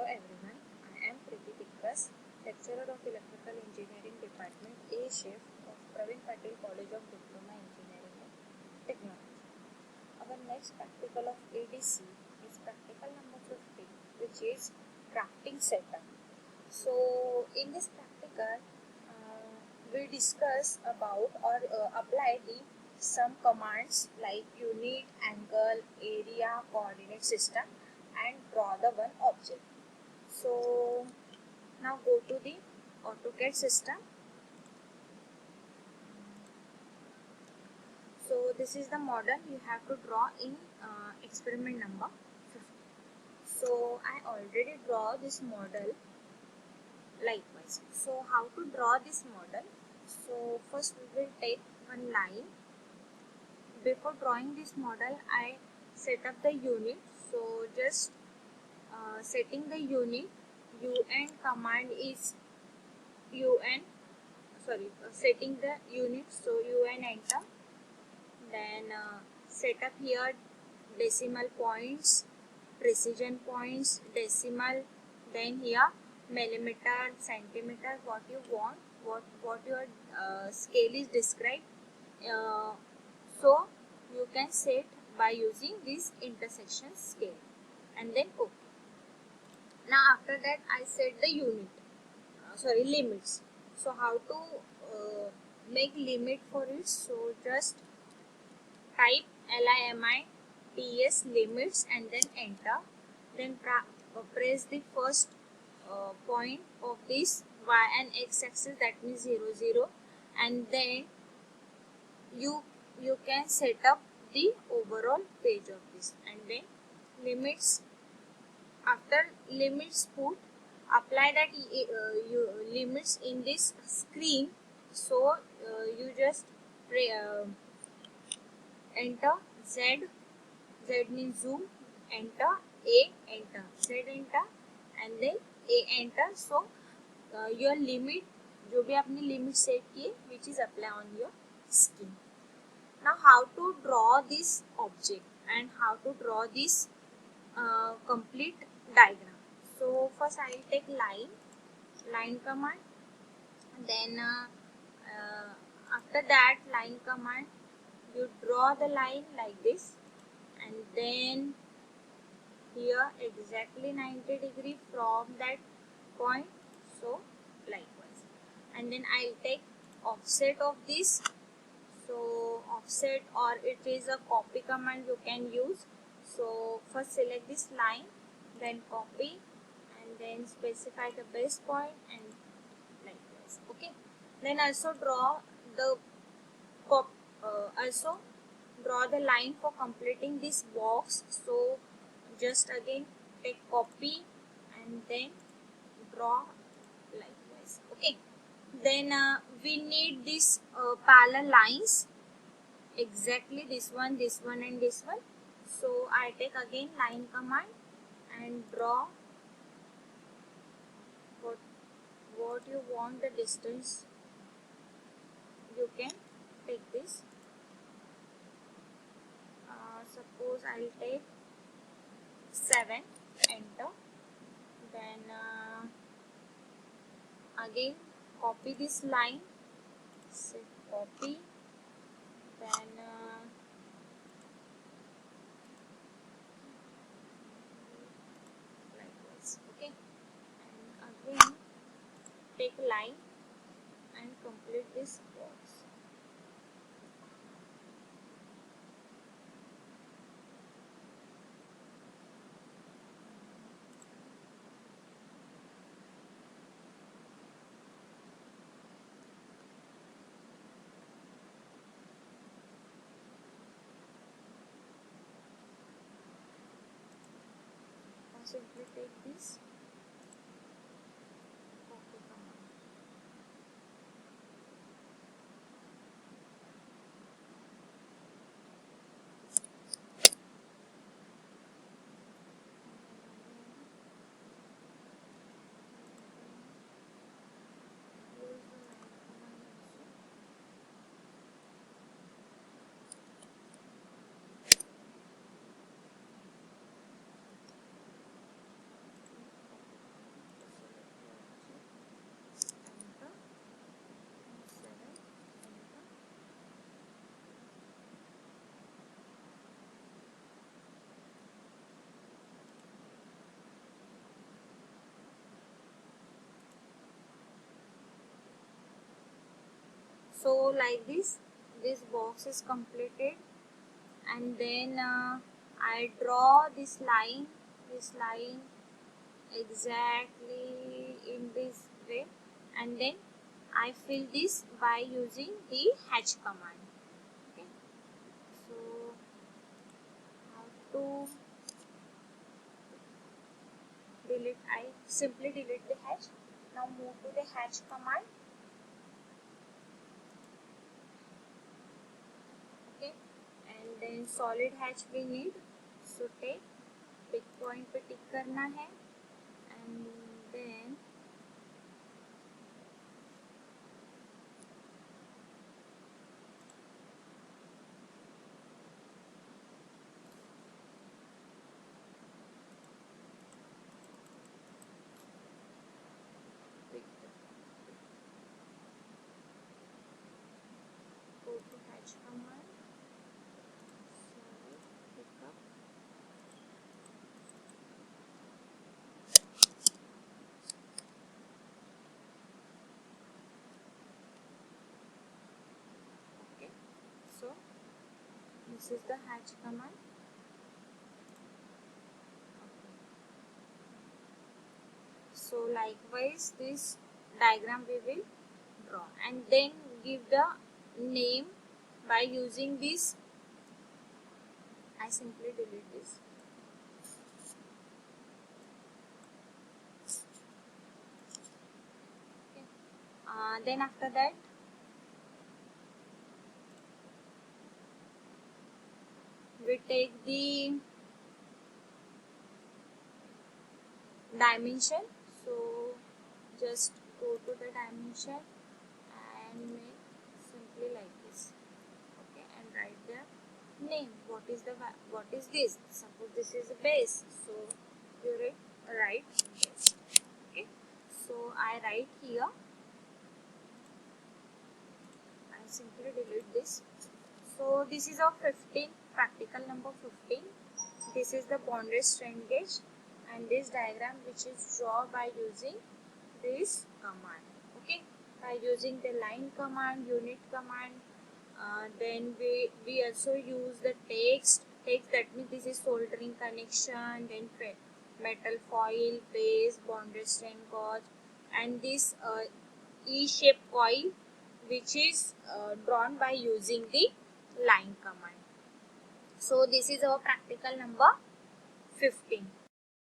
everyone, I am Preeti Tikkas, lecturer of Electrical Engineering Department A Shift of Praveen Patel College of Diploma Engineering and Technology. Our next practical of ADC is practical number 50, which is drafting setup. So in this practical, we discuss about or apply the some commands like unit, angle, area, coordinate system, and draw the one object. So now go to the AutoCAD system. So this is the model you have to draw in experiment number 50. So I already draw this model likewise. So how to draw this model? So first we will take one line. Before drawing this model, I set up the unit. So just setting the unit, UN command is UN. Setting the unit. So UN enter. Then set up here decimal points, precision points, decimal. Then here millimeter, centimeter, what you want, what your scale is described. So you can set by using this intersection scale, and then OK. Now after that I set the limits. So how to make limit for it? So just type LIMITS limits and then enter. Then press the first point of this y and x axis, that means 0 0, and then you can set up the overall page of this, and then limits. After limits put, apply that limits in this screen. So you just enter Z means zoom, enter A, enter Z, enter, and then A, enter. So your limit, जो भी आपने limit set किए, which is apply on your screen. Now how to draw this object and how to draw this complete diagram. So first I will take line command. Then after that line command, you draw the line like this, and then here exactly 90 degree from that point. So likewise, and then I'll take offset of this. So offset, or it is a copy command you can use. So first select this line, then copy, and then specify the base point, and likewise. Okay. Then also draw the line for completing this box. So just again take copy and then draw likewise. Okay. Then we need this parallel lines, exactly this one, and this one. So I take again line command and draw what you want the distance. You can take this. Suppose I will take 7, enter. Then again copy this line, say copy, then likewise. Okay, and again take line and complete this box. Simply take this copy command. So like this box is completed, and then I draw this line exactly in this way, and then I fill this by using the hatch command. Okay, so how to delete? I simply delete the hatch. Now move to the hatch command. Okay, and then solid hatch we need, so take pick point पे tick करना है, and then go to hatch command, solid pickup, okay, so this is the hatch command. Okay. So likewise this diagram we will draw, and then give the name by using this. I simply delete this. Okay. Then after that we take the dimension, so just go to the dimension and make simply like this. Okay, and write the name. What is this? Suppose this is a base, so you write base. Okay, so I write here, I simply delete this. So this is our 15, practical number 15. This is the bonded strain gauge, and this diagram which is drawn by using this command. Okay, by using the line command, unit command. Then we also use the text, that means this is soldering connection, then metal foil, base, bonded strain gauge, and this E-shaped coil which is drawn by using the line command. So this is our practical number 15.